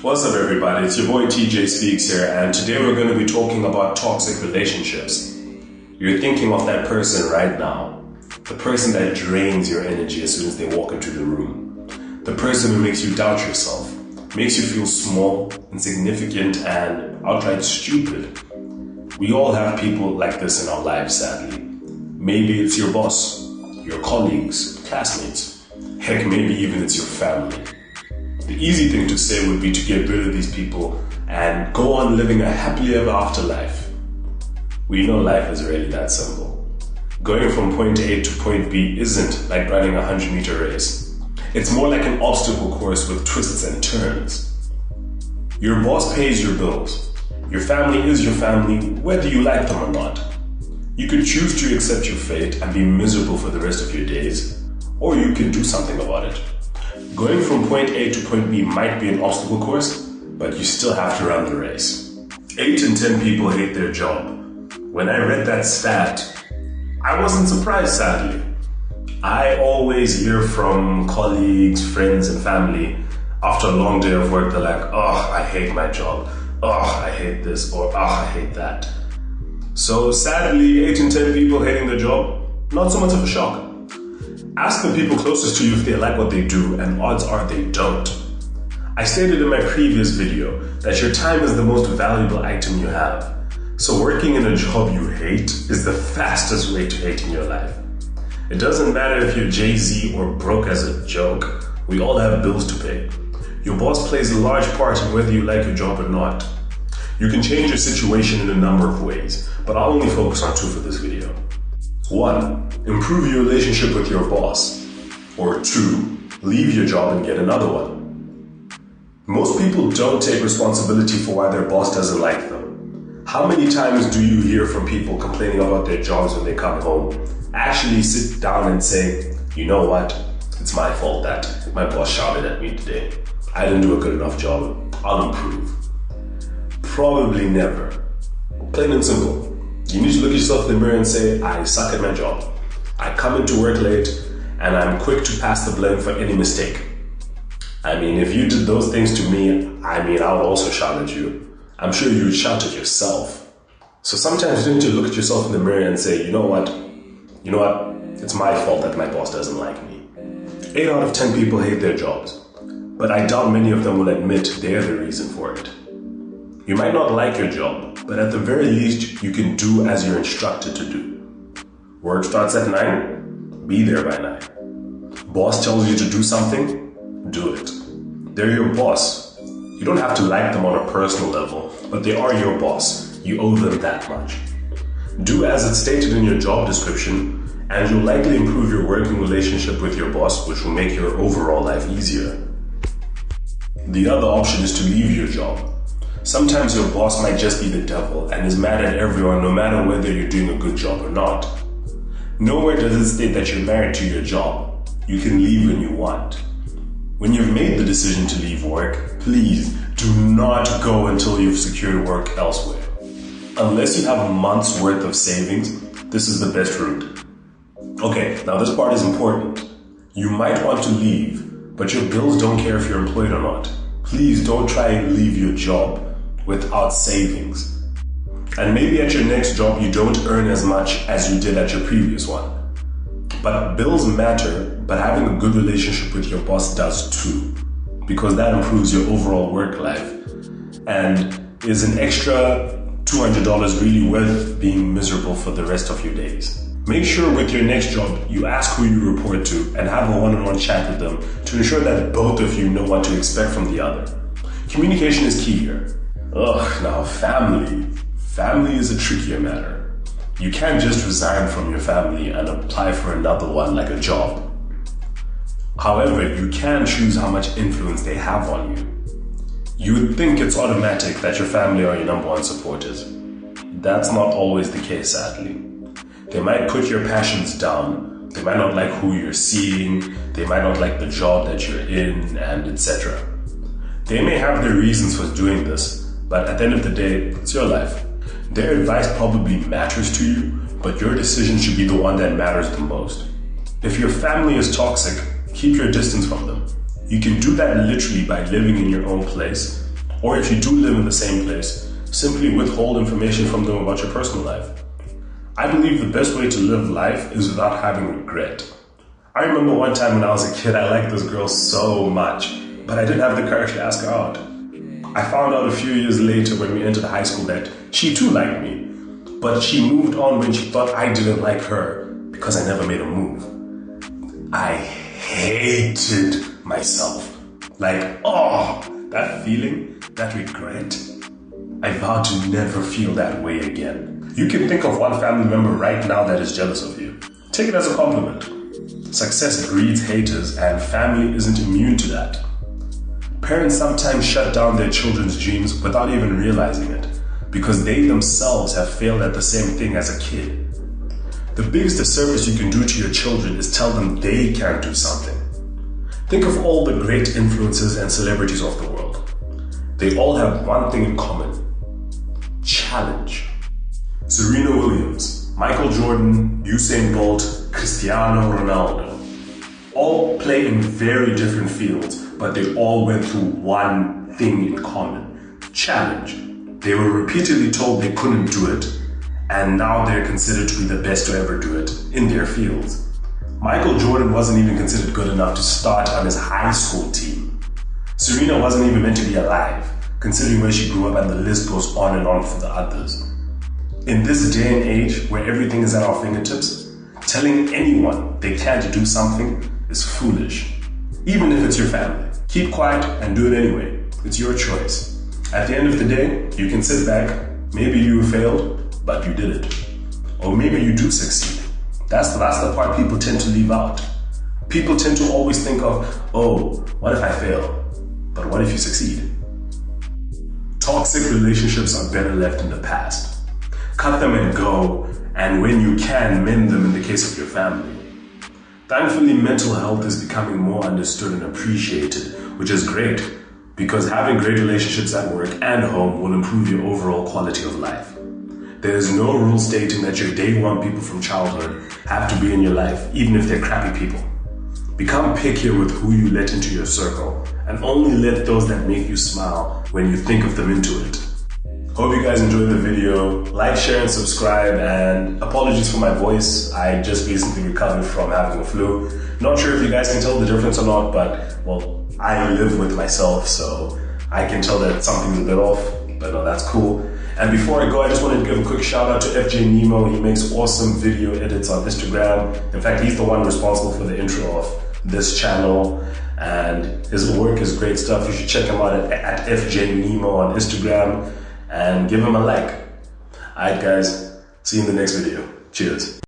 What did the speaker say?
What's up everybody, it's your boy TJae Speaks here, and today we're going to be talking about toxic relationships. You're thinking of that person right now, the person that drains your energy as soon as they walk into the room, the person who makes you doubt yourself, makes you feel small, insignificant, and outright stupid. We all have people like this in our lives, sadly. Maybe it's your boss, your colleagues, classmates, heck, maybe even it's your family. The easy thing to say would be to get rid of these people and go on living a happily ever after life. We know life is really that simple. Going from point A to point B isn't like running a 100-meter race. It's more like an obstacle course with twists and turns. Your boss pays your bills. Your family is your family, whether you like them or not. You could choose to accept your fate and be miserable for the rest of your days, or you can do something about it. Going from point A to point B might be an obstacle course, but you still have to run the race. 8 in 10 people hate their job. When I read that stat, I wasn't surprised, sadly. I always hear from colleagues, friends, and family after a long day of work, they're like, oh, I hate my job. Oh, I hate this, or oh, I hate that. So sadly, 8 in 10 people hating their job, not so much of a shock. Ask the people closest to you if they like what they do, and odds are they don't. I stated in my previous video that your time is the most valuable item you have. So working in a job you hate is the fastest way to hating your life. It doesn't matter if you're Jay-Z or broke as a joke, we all have bills to pay. Your boss plays a large part in whether you like your job or not. You can change your situation in a number of ways, but I'll only focus on 2 for this video. 1. Improve your relationship with your boss. Or 2. Leave your job and get another one. Most people don't take responsibility for why their boss doesn't like them. How many times do you hear from people complaining about their jobs when they come home, actually sit down and say, you know what, it's my fault that my boss shouted at me today. I didn't do a good enough job. I'll improve. Probably never. Plain and simple. You need to look at yourself in the mirror and say, I suck at my job. I come into work late and I'm quick to pass the blame for any mistake. I mean, if you did those things to me, I would also shout at you. I'm sure you would shout at yourself. So sometimes you need to look at yourself in the mirror and say, you know what, it's my fault that my boss doesn't like me. 8 out of 10 people hate their jobs, but I doubt many of them will admit they're the reason for it. You might not like your job, but at the very least, you can do as you're instructed to do. Work starts at 9, be there by 9. Boss tells you to do something, do it. They're your boss. You don't have to like them on a personal level, but they are your boss. You owe them that much. Do as it's stated in your job description, and you'll likely improve your working relationship with your boss, which will make your overall life easier. The other option is to leave your job. Sometimes your boss might just be the devil and is mad at everyone no matter whether you're doing a good job or not. Nowhere does it state that you're married to your job. You can leave when you want. When you've made the decision to leave work, please do not go until you've secured work elsewhere. Unless you have a month's worth of savings, this is the best route. Okay, now this part is important. You might want to leave, but your bills don't care if you're employed or not. Please don't try and leave your job without savings. And maybe at your next job you don't earn as much as you did at your previous one. But bills matter, but having a good relationship with your boss does too, because that improves your overall work life. And is an extra $200 really worth being miserable for the rest of your days? Make sure with your next job, you ask who you report to and have a one-on-one chat with them to ensure that both of you know what to expect from the other. Communication is key here. Now family. Family is a trickier matter. You can't just resign from your family and apply for another one like a job. However, you can choose how much influence they have on you. You would think it's automatic that your family are your number one supporters. That's not always the case, sadly. They might put your passions down. They might not like who you're seeing. They might not like the job that you're in, and etc. They may have their reasons for doing this, but at the end of the day, it's your life. Their advice probably matters to you, but your decision should be the one that matters the most. If your family is toxic, keep your distance from them. You can do that literally by living in your own place, or if you do live in the same place, simply withhold information from them about your personal life. I believe the best way to live life is without having regret. I remember one time when I was a kid, I liked this girl so much, but I didn't have the courage to ask her out. I found out a few years later when we entered high school that she too liked me, but she moved on when she thought I didn't like her because I never made a move. I hated myself. Like, oh, that feeling, that regret. I vowed to never feel that way again. You can think of one family member right now that is jealous of you. Take it as a compliment. Success breeds haters, and family isn't immune to that. Parents sometimes shut down their children's dreams without even realizing it, because they themselves have failed at the same thing as a kid. The biggest disservice you can do to your children is tell them they can't do something. Think of all the great influencers and celebrities of the world. They all have one thing in common: challenge. Serena Williams, Michael Jordan, Usain Bolt, Cristiano Ronaldo. All play in very different fields, but they all went through one thing in common: challenge. They were repeatedly told they couldn't do it, and now they're considered to be the best to ever do it in their fields. Michael Jordan wasn't even considered good enough to start on his high school team. Serena wasn't even meant to be alive, considering where she grew up, and the list goes on and on for the others. In this day and age where everything is at our fingertips, telling anyone they can't do something is foolish. Even if it's your family. Keep quiet and do it anyway. It's your choice. At the end of the day, you can sit back. Maybe you failed, but you did it. Or maybe you do succeed. That's the part people tend to leave out. People tend to always think of, oh, what if I fail? But what if you succeed? Toxic relationships are better left in the past. Cut them and go, and when you can, mend them in the case of your family. Thankfully, mental health is becoming more understood and appreciated, which is great, because having great relationships at work and home will improve your overall quality of life. There is no rule stating that your day one people from childhood have to be in your life, even if they're crappy people. Become pickier with who you let into your circle, and only let those that make you smile when you think of them into it. Hope you guys enjoyed the video. Like, share, and subscribe, and apologies for my voice. I just recently recovered from having a flu. Not sure if you guys can tell the difference or not, but, well, I live with myself, so I can tell that something's a bit off, but no, that's cool. And before I go, I just wanted to give a quick shout out to FJNemo. He makes awesome video edits on Instagram. In fact, he's the one responsible for the intro of this channel, and his work is great stuff. You should check him out at FJNemo on Instagram and give him a like. Alright guys, see you in the next video. Cheers.